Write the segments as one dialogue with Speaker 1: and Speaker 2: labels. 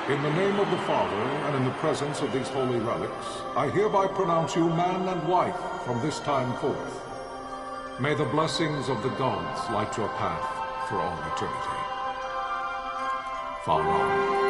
Speaker 1: In the name of the Father, and in the presence of these holy relics, I hereby pronounce you man and wife from this time forth. May the blessings of the gods light your path for all eternity. Far on.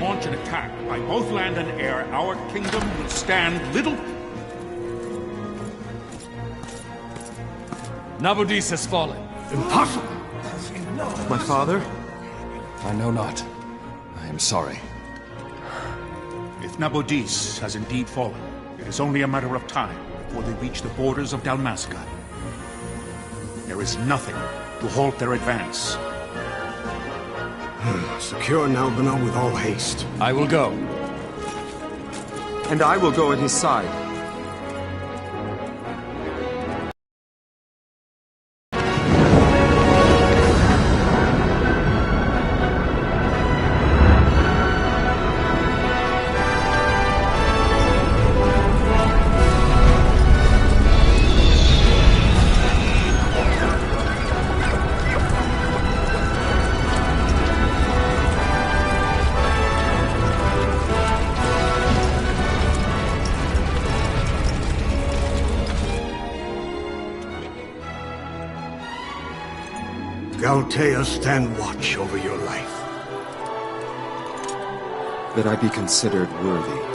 Speaker 2: Launch an attack by both land and air, our kingdom will stand little...
Speaker 3: Nabudis has fallen.
Speaker 2: Impossible!
Speaker 3: My father? I know not. I am sorry.
Speaker 2: If Nabudis has indeed fallen, it is only a matter of time before they reach the borders of Dalmasca. There is nothing to halt their advance.
Speaker 4: Secure Nalbina with all haste.
Speaker 3: I will go.
Speaker 5: And I will go at his side.
Speaker 4: Galtea, stand watch over your life.
Speaker 5: That I be considered worthy.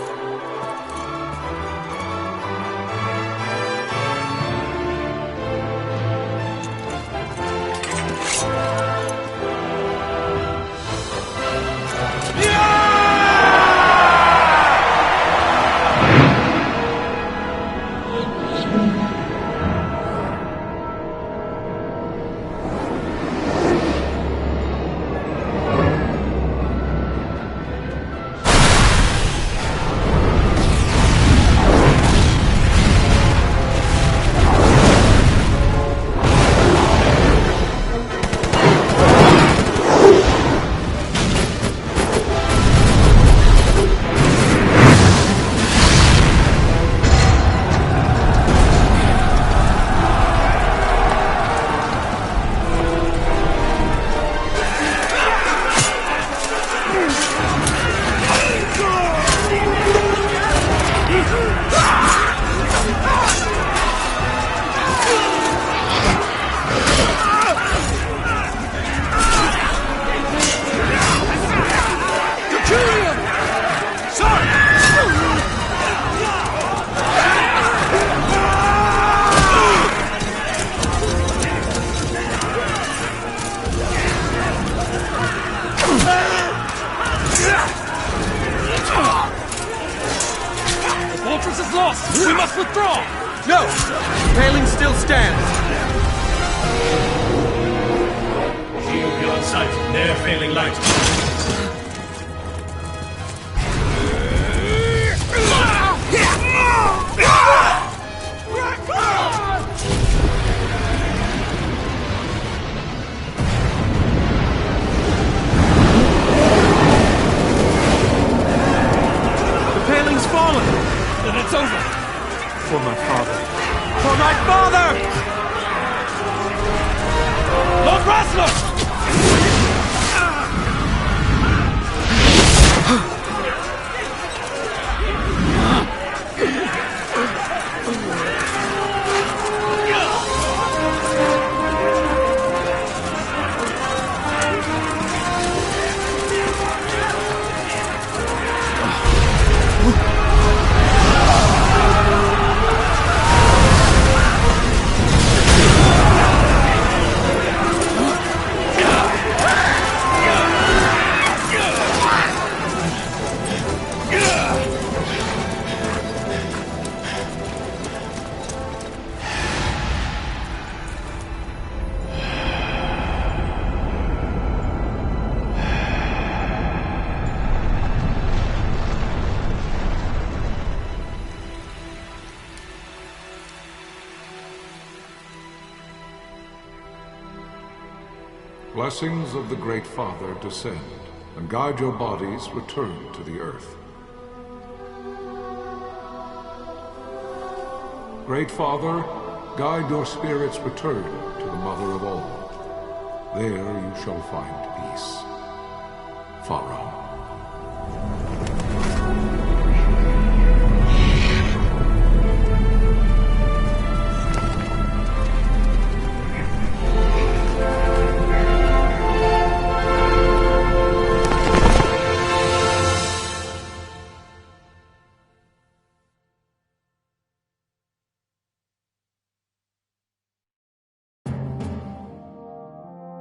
Speaker 3: We must withdraw!
Speaker 5: No! Paling still stands!
Speaker 6: Shield beyond sight, ne'er failing light.
Speaker 5: The paling's fallen!
Speaker 3: Then it's over!
Speaker 5: For my father. For my father!
Speaker 3: Lord Rasler!
Speaker 1: blessings of the Great Father descend, and guide your bodies return to the earth. Great Father, guide your spirits return to the Mother of all. There you shall find peace. Pharaoh.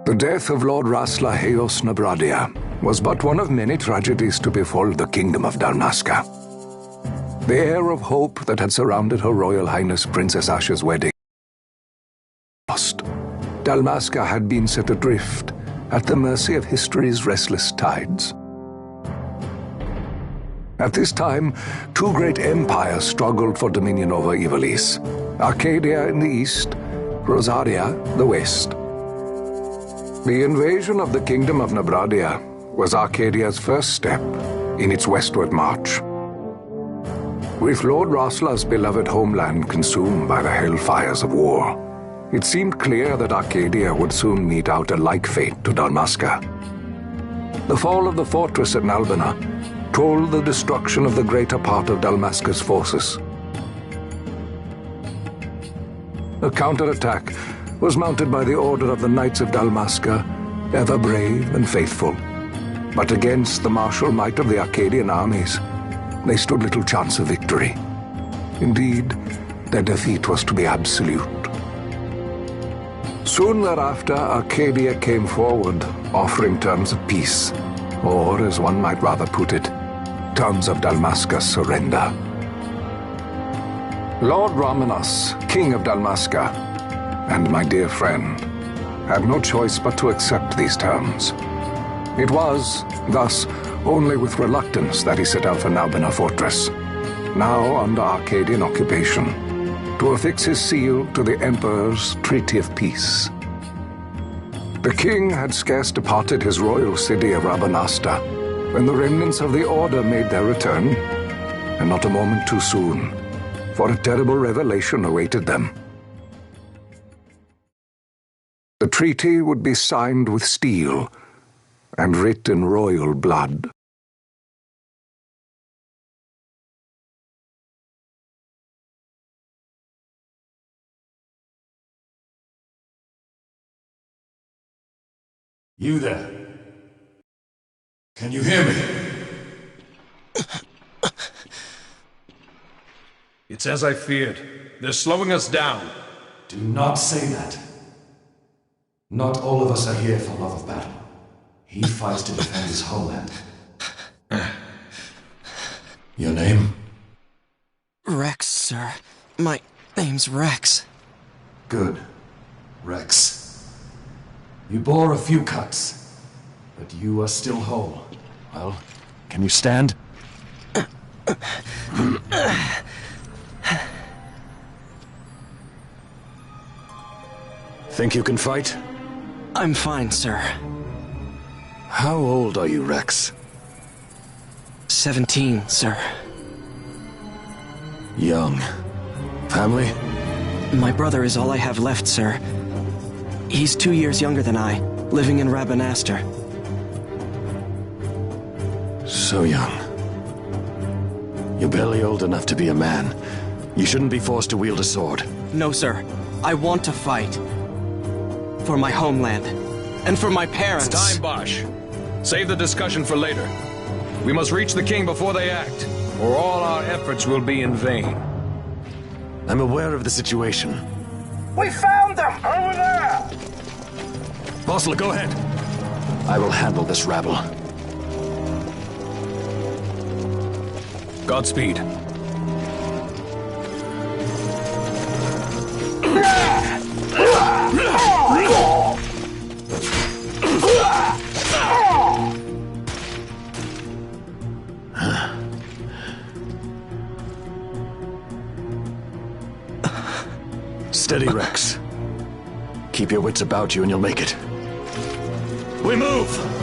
Speaker 7: The death of Lord Rasla Heos Nabradia was but one of many tragedies to befall the Kingdom of Dalmasca. The air of hope that had surrounded Her Royal Highness Princess Asha's wedding lost. Dalmasca had been set adrift at the mercy of history's restless tides. At this time, two great empires struggled for dominion over Ivalice: Arcadia in the east, Rosaria the west. The invasion of the Kingdom of Nabradia was Arcadia's first step in its westward march. With Lord Rasla's beloved homeland consumed by the hellfires of war, it seemed clear that Arcadia would soon mete out a like fate to Dalmasca. The fall of the fortress at Nalbina told the destruction of the greater part of Dalmasca's forces. A counterattack was mounted by the order of the Knights of Dalmasca, ever brave and faithful. But against the martial might of the Arcadian armies, they stood little chance of victory. Indeed, their defeat was to be absolute. Soon thereafter, Arcadia came forward, offering terms of peace, or, as one might rather put it, terms of Dalmasca's surrender. Lord Ramenas, King of Dalmasca, and my dear friend, had no choice but to accept these terms. It was, thus, only with reluctance that he set out for Nalbina Fortress, now under Arcadian occupation, to affix his seal to the Emperor's Treaty of Peace. The king had scarce departed his royal city of Rabanasta when the remnants of the Order made their return, and not a moment too soon, for a terrible revelation awaited them. The treaty would be signed with steel and writ in royal blood.
Speaker 6: You there? Can you hear me?
Speaker 8: It's as I feared. They're slowing us down.
Speaker 6: Do not say that. Not all of us are here for love of battle. He fights to defend his homeland. Your name?
Speaker 9: Rex, sir. My name's Rex.
Speaker 6: Good. Rex. You bore a few cuts, but you are still whole. Well, can you stand?
Speaker 4: Think you can fight?
Speaker 9: I'm fine, sir.
Speaker 4: How old are you, Rex?
Speaker 9: 17, sir.
Speaker 4: Young. Family?
Speaker 9: My brother is all I have left, sir. He's 2 years younger than I, living in Rabanaster.
Speaker 4: So young. You're barely old enough to be a man. You shouldn't be forced to wield a sword.
Speaker 9: No, sir. I want to fight. For my homeland. And for my parents.
Speaker 8: It's time, Bosch. Save the discussion for later. We must reach the king before they act, or all our efforts will be in vain.
Speaker 4: I'm aware of the situation.
Speaker 10: We found them! Over there!
Speaker 4: Bosler, go ahead. I will handle this rabble.
Speaker 8: Godspeed.
Speaker 4: Steady, Rex. Keep your wits about you and you'll make it.
Speaker 2: We move!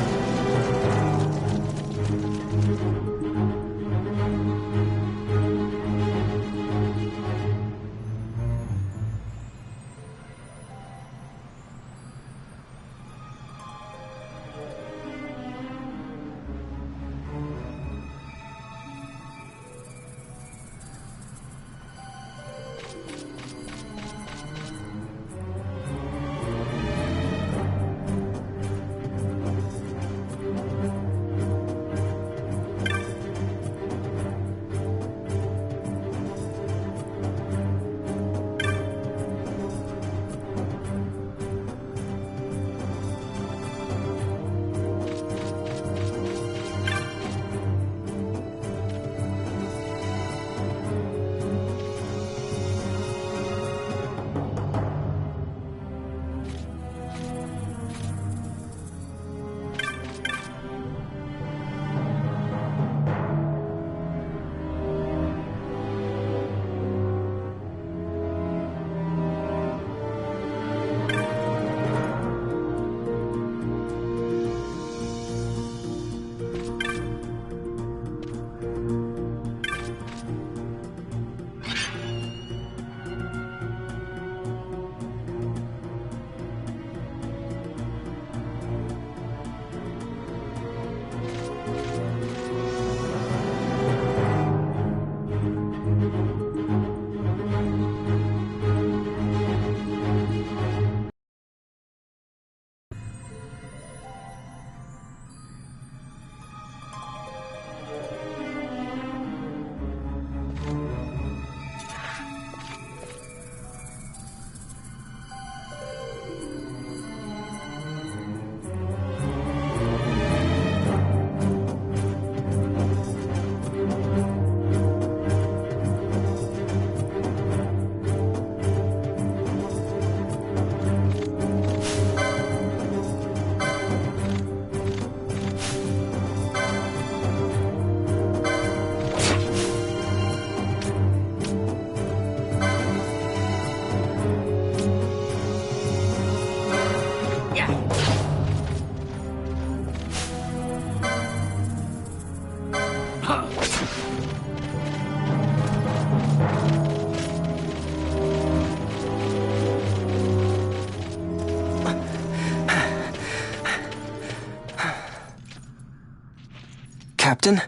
Speaker 9: Captain?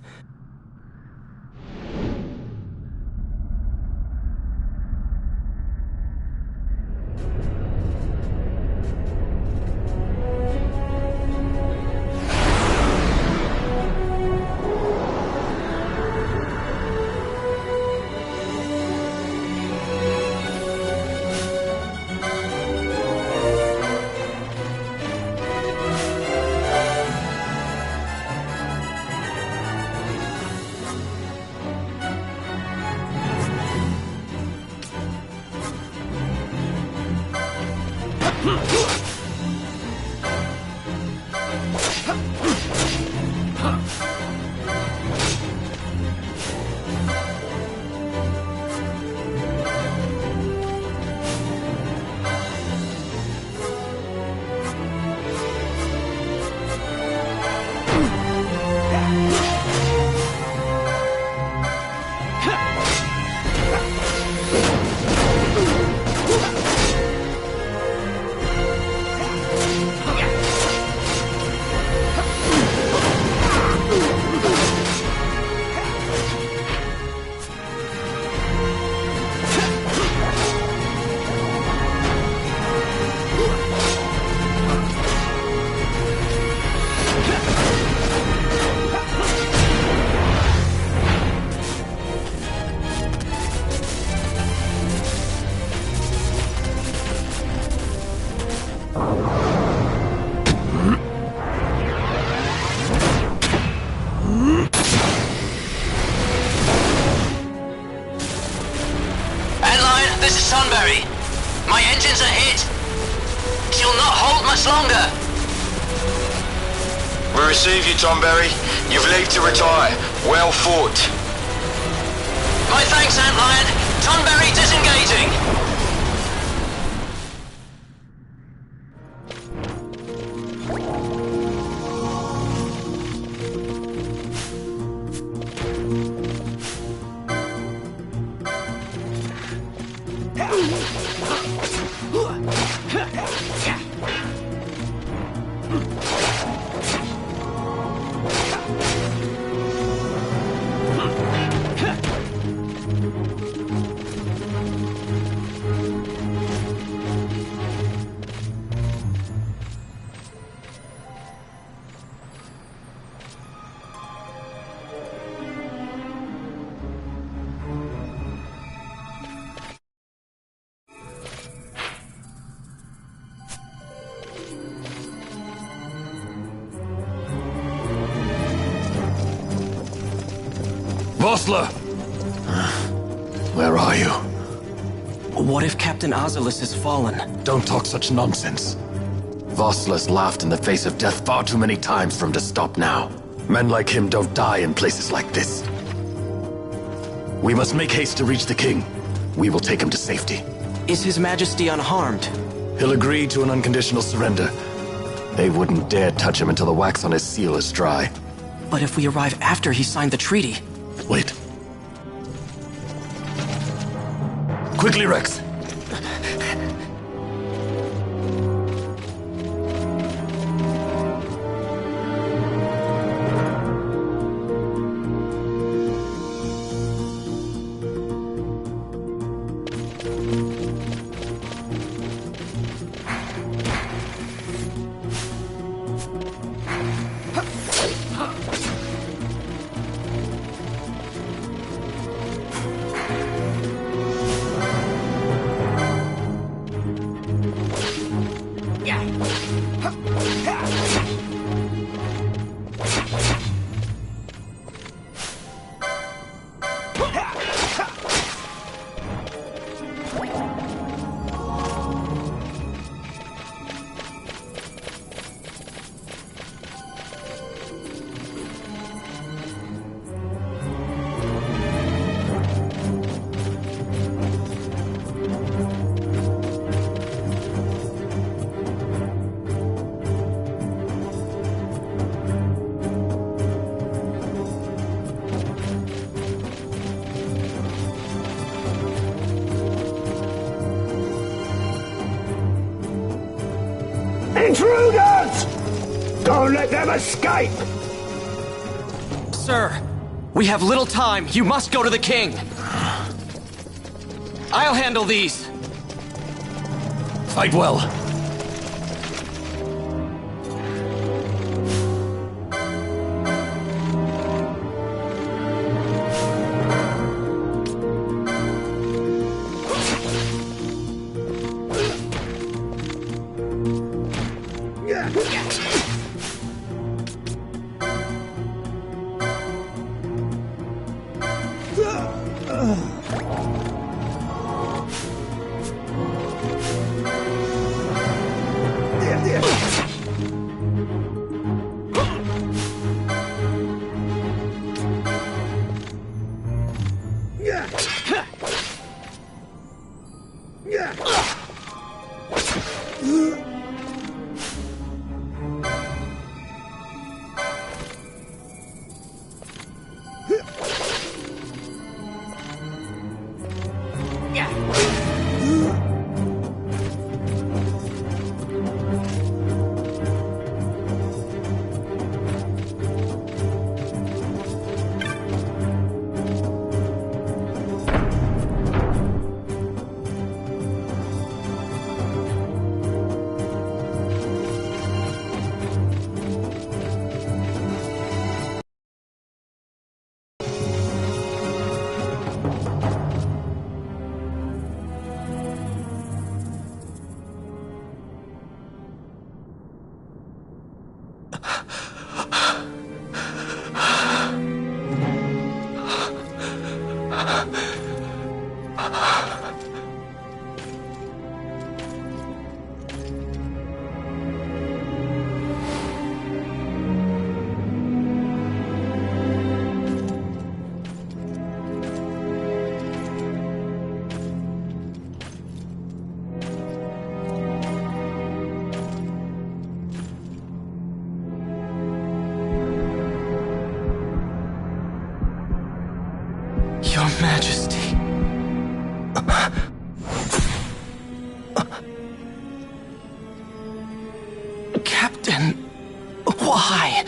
Speaker 11: My engines are hit. She'll not hold much longer.
Speaker 12: We receive you, Tonberry. You've leave to retire. Well fought.
Speaker 11: My thanks, Antlion. Tonberry disengaging.
Speaker 6: Vossler! Where are you?
Speaker 9: What if Captain Azalis has fallen?
Speaker 6: Don't talk such nonsense. Vossler's laughed in the face of death far too many times for him to stop now. Men like him don't die in places like this. We must make haste to reach the king. We will take him to safety.
Speaker 9: Is His Majesty unharmed?
Speaker 6: He'll agree to an unconditional surrender. They wouldn't dare touch him until the wax on his seal is dry.
Speaker 9: But if we arrive after he signed the treaty...
Speaker 6: Wait. Quickly, Rex!
Speaker 10: Intruders! Don't let them escape!
Speaker 9: Sir, we have little time. You must go to the king. I'll handle these.
Speaker 6: Fight well.
Speaker 9: Your Majesty. Captain, why?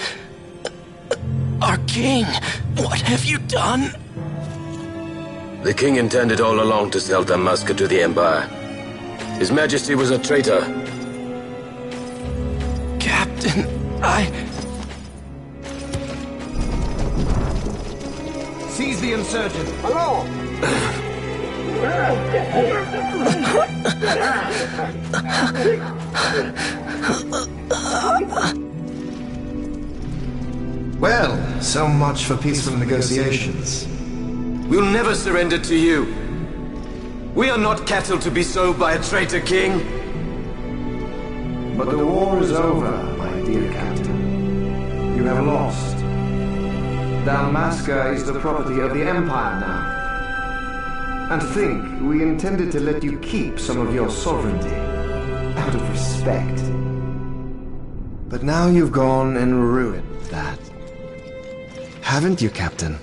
Speaker 9: Our king, what have you done?
Speaker 12: The king intended all along to sell Damascus to the Empire. His Majesty was a traitor.
Speaker 9: Captain,
Speaker 10: Seize the insurgent! Along!
Speaker 13: Well, so much for peaceful negotiations. We'll never surrender to you. We are not cattle to be sold by a traitor king.
Speaker 10: But the war is over, my dear captain. You have lost. Dalmasca is the property of the Empire now. And think, we intended to let you keep some of your sovereignty, out of respect. But now you've gone and ruined that. Haven't you, Captain?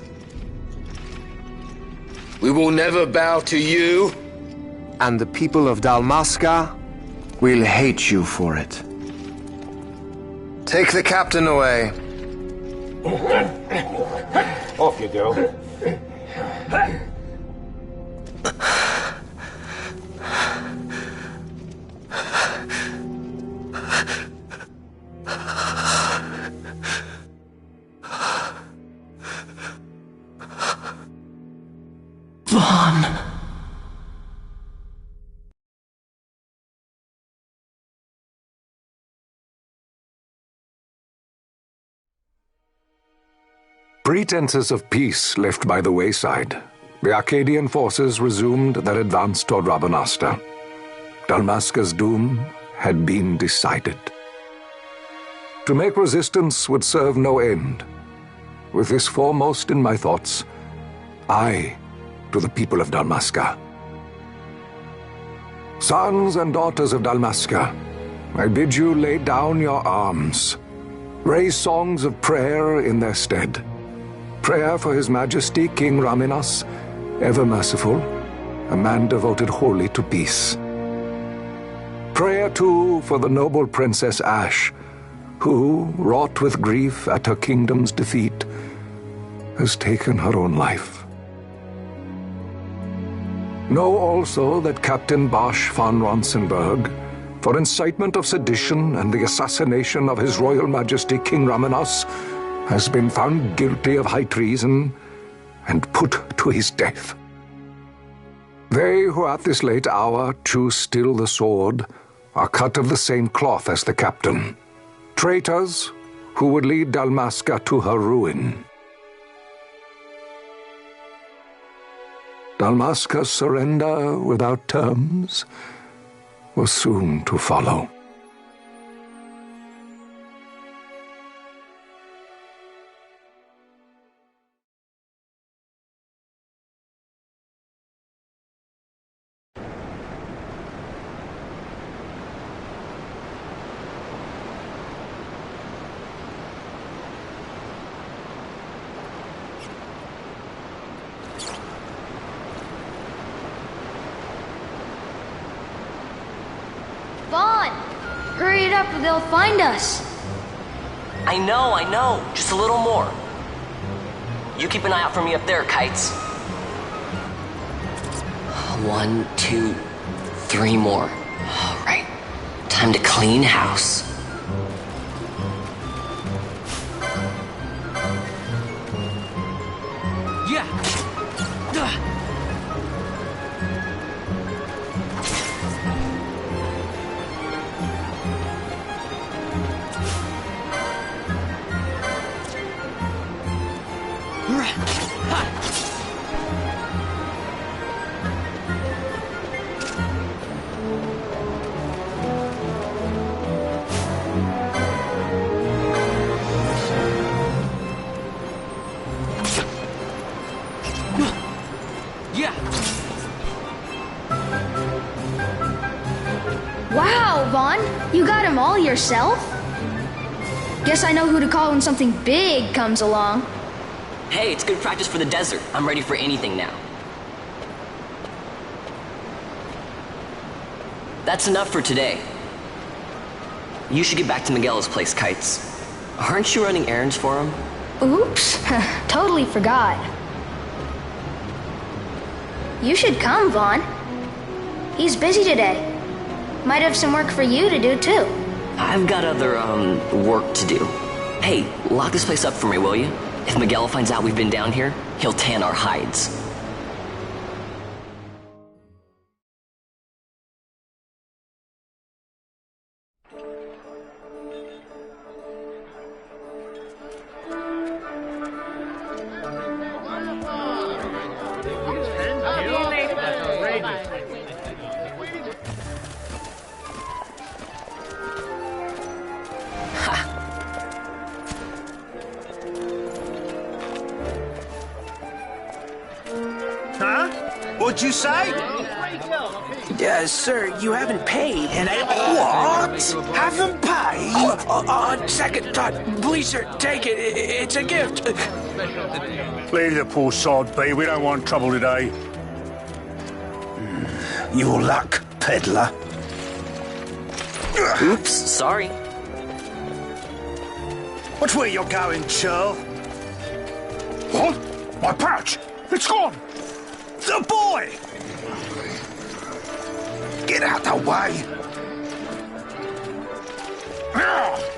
Speaker 13: We will never bow to you.
Speaker 10: And the people of Dalmasca will hate you for it. Take the captain away.
Speaker 14: Off you go.
Speaker 9: Vaughn.
Speaker 7: Pretenses of peace left by the wayside, the Arcadian forces resumed their advance toward Rabanasta. Dalmasca's doom had been decided. To make resistance would serve no end. With this foremost in my thoughts, I to the people of Dalmasca. Sons and daughters of Dalmasca, I bid you lay down your arms. Raise songs of prayer in their stead. Prayer for His Majesty King Raminas, ever merciful, a man devoted wholly to peace. Prayer, too, for the noble Princess Ash, who, wrought with grief at her kingdom's defeat, has taken her own life. Know also that Captain Bosch von Ronsenberg, for incitement of sedition and the assassination of His Royal Majesty King Raminas, has been found guilty of high treason and put to his death. They who at this late hour choose still the sword are cut of the same cloth as the captain, traitors who would lead Dalmasca to her ruin. Dalmasca's surrender without terms was soon to follow.
Speaker 15: Vaughn! Hurry it up or they'll find us!
Speaker 11: I know. Just a little more. You keep an eye out for me up there, Kites. 1, 2, 3 more. All right. Time to clean house.
Speaker 5: Yeah!
Speaker 15: Wow, Vaughn! You got him all yourself? Guess I know who to call when something big comes along.
Speaker 11: Hey, it's good practice for the desert. I'm ready for anything now. That's enough for today. You should get back to Miguel's place, Kites. Aren't you running errands for him?
Speaker 15: Oops, totally forgot. You should come, Vaughn. He's busy today. Might have some work for you to do, too.
Speaker 11: I've got other, work to do. Hey, lock this place up for me, will you? If Miguel finds out we've been down here, he'll tan our hides.
Speaker 5: Huh? What'd you say?
Speaker 16: Sir, you haven't paid, and I... What? Haven't paid? On second thought, please, sir, take it. It's a gift.
Speaker 2: Leave the poor sod be. We don't want trouble today.
Speaker 16: Your luck, peddler.
Speaker 11: Oops, sorry.
Speaker 16: Watch where you're going, churl.
Speaker 2: What? My pouch! It's gone!
Speaker 16: The boy! Get out the way! Oh!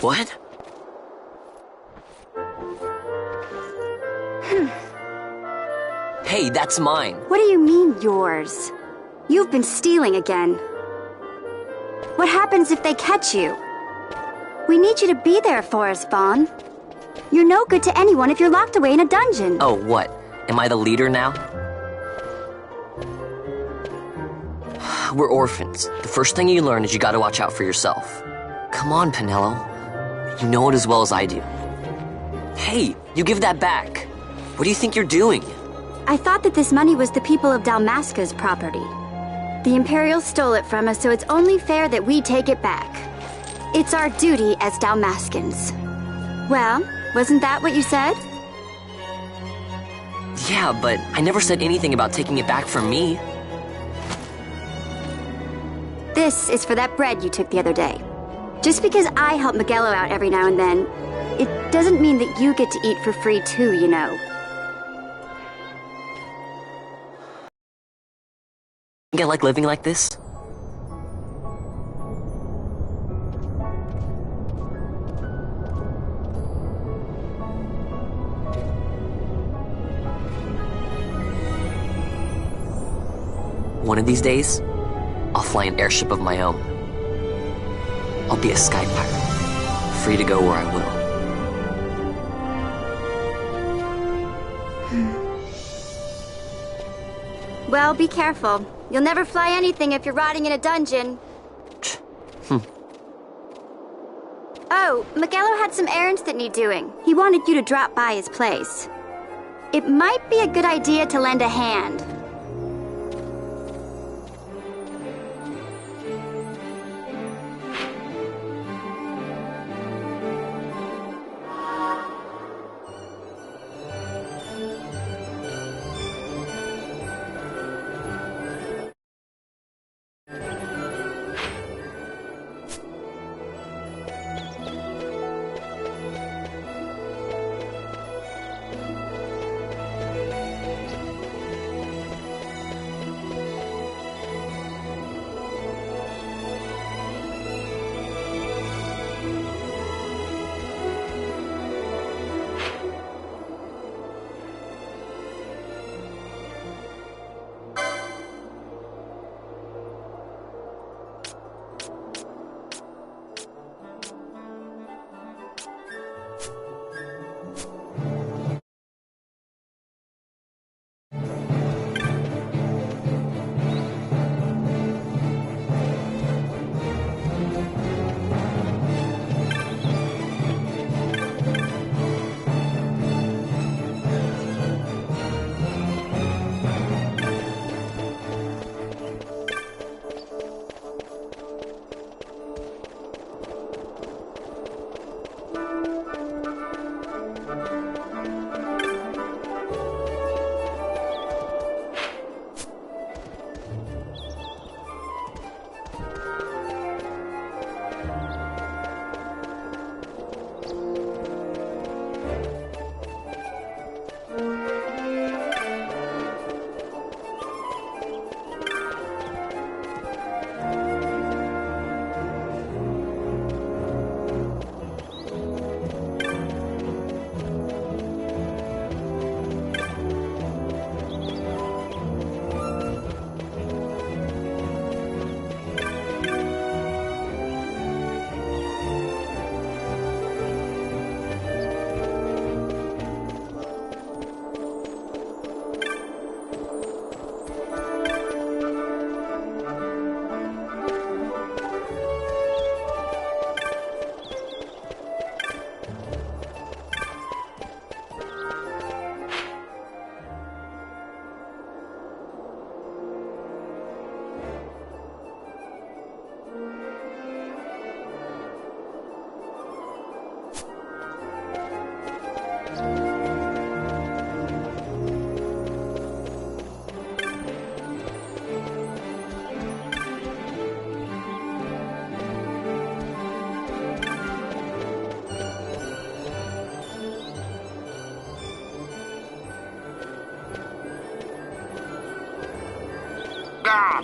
Speaker 11: What? Hey, that's mine.
Speaker 17: What do you mean, yours? You've been stealing again. What happens if they catch you? We need you to be there for us, Vaughn. You're no good to anyone if you're locked away in a dungeon.
Speaker 11: Oh, what? Am I the leader now? We're orphans. The first thing you learn is you gotta watch out for yourself. Come on, Pinello. You know it as well as I do. Hey, you give that back. What do you think you're doing?
Speaker 17: I thought that this money was the people of Dalmasca's property. The Imperials stole it from us, so it's only fair that we take it back. It's our duty as Dalmascans. Well, wasn't that what you said?
Speaker 11: Yeah, but I never said anything about taking it back from me.
Speaker 17: This is for that bread you took the other day. Just because I help Miguelo out every now and then, it doesn't mean that you get to eat for free too, you know.
Speaker 11: Think I like living like this? One of these days, I'll fly an airship of my own. I'll be a sky pirate, free to go where I will.
Speaker 17: Well, be careful. You'll never fly anything if you're rotting in a dungeon. Oh, Miguelo had some errands that need doing. He wanted you to drop by his place. It might be a good idea to lend a hand.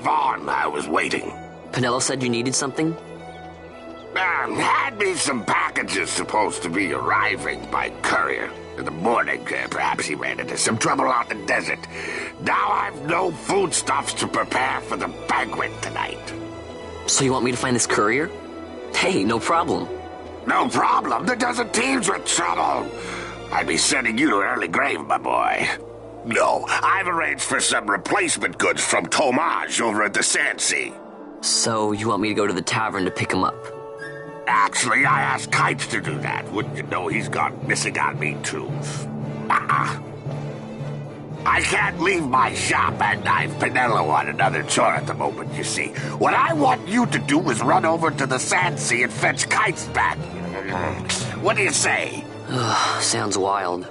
Speaker 18: Vaughn, I was waiting.
Speaker 11: Penelo said you needed something?
Speaker 18: Had me some packages supposed to be arriving by courier. In the morning, perhaps he ran into some trouble out in the desert. Now I've no foodstuffs to prepare for the banquet tonight.
Speaker 11: So you want me to find this courier? Hey, no problem.
Speaker 18: No problem? The desert teems with trouble. I'd be sending you to an early grave, my boy. No, I've arranged for some replacement goods from Tomage over at the XVI.
Speaker 11: So you want me to go to the tavern to pick him up?
Speaker 18: Actually, I asked Kites to do that. Wouldn't you know he's gone missing on me, too? I can't leave my shop, and I've Penelo on another chore at the moment, you see. What I want you to do is run over to the Sandsea and fetch Kites back. What do you say?
Speaker 11: Sounds wild.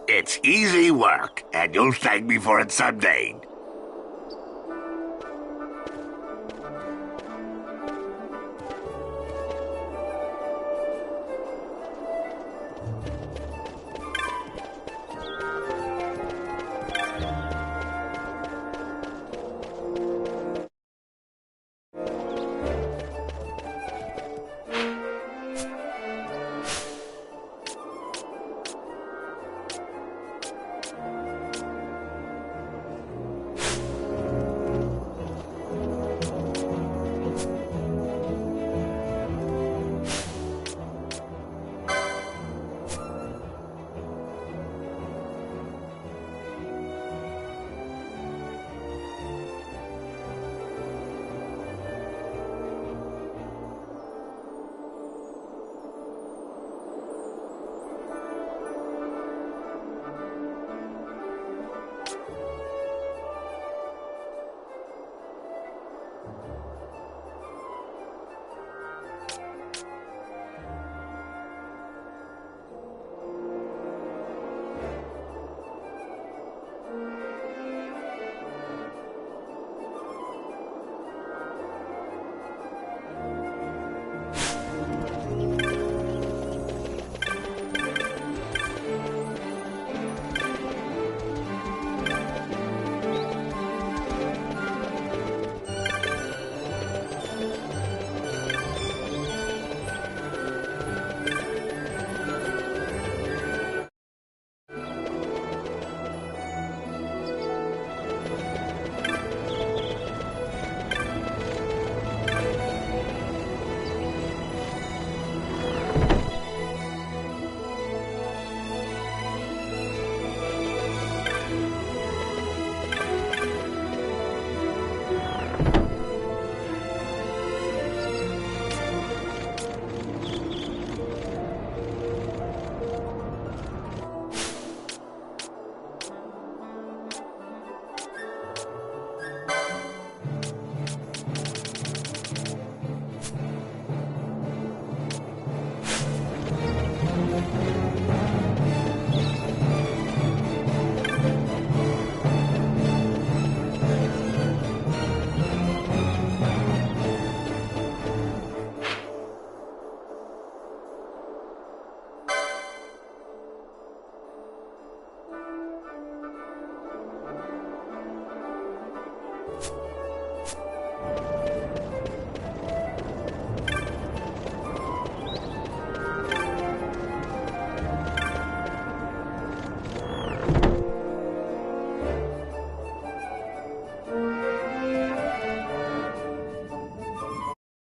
Speaker 18: It's easy work, and you'll thank me for it someday.